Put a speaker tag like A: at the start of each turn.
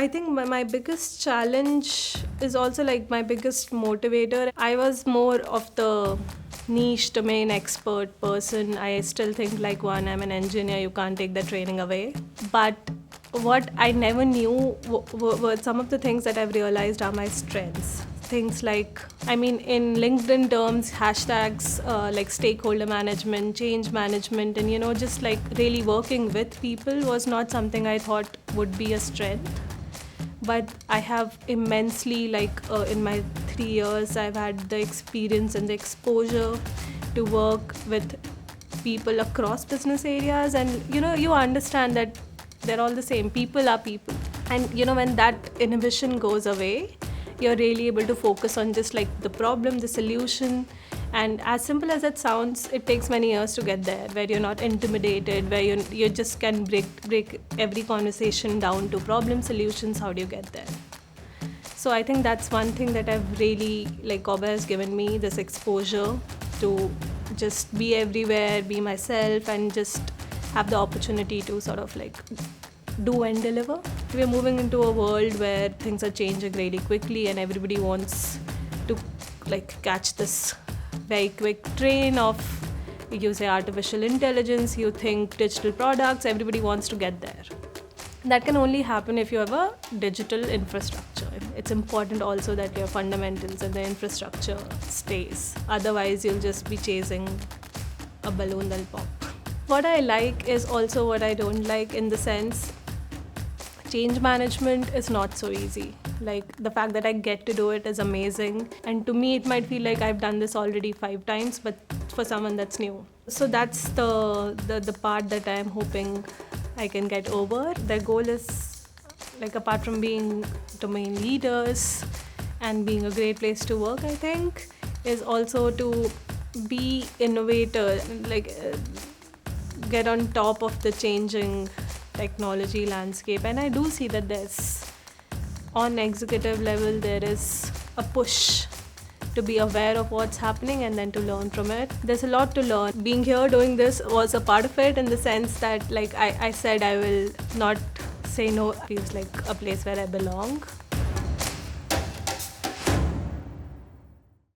A: I think my biggest challenge is also like my biggest motivator. I was more of the niche domain expert person. I still think like one, I'm an engineer, you can't take the training away. But what I never knew were some of the things that I've realized are my strengths. Things like, I mean, in LinkedIn terms, hashtags like stakeholder management, change management, and just like really working with people was not something I thought would be a strength. But I have immensely, in my 3 years, I've had the experience and the exposure to work with people across business areas, and you understand that they're all the same. People are people, and when that inhibition goes away, you're really able to focus on just like the problem, the solution. And as simple as it sounds, it takes many years to get there, where you're not intimidated, where you just can break every conversation down to problem solutions. How do you get there? So I think that's one thing that I've really, like, Kobe has given me this exposure to just be everywhere, be myself, and just have the opportunity to sort of like do and deliver. We're moving into a world where things are changing really quickly, and everybody wants to like catch this very quick train of, you say artificial intelligence, you think digital products, everybody wants to get there. That can only happen if you have a digital infrastructure. It's important also that your fundamentals and the infrastructure stays. Otherwise, you'll just be chasing a balloon that'll pop. What I like is also what I don't like, in the sense, change management is not so easy. Like, the fact that I get to do it is amazing. And to me, it might feel like I've done this already 5 times, but for someone that's new. So that's the part that I'm hoping I can get over. The goal is, like, apart from being domain leaders and being a great place to work, I think, is also to be innovator, like get on top of the changing technology landscape. And I do see that there's, on executive level, there is a push to be aware of what's happening and then to learn from it. There's a lot to learn. Being here doing this was a part of it, in the sense that, like I said, I will not say no. It feels like a place where I belong.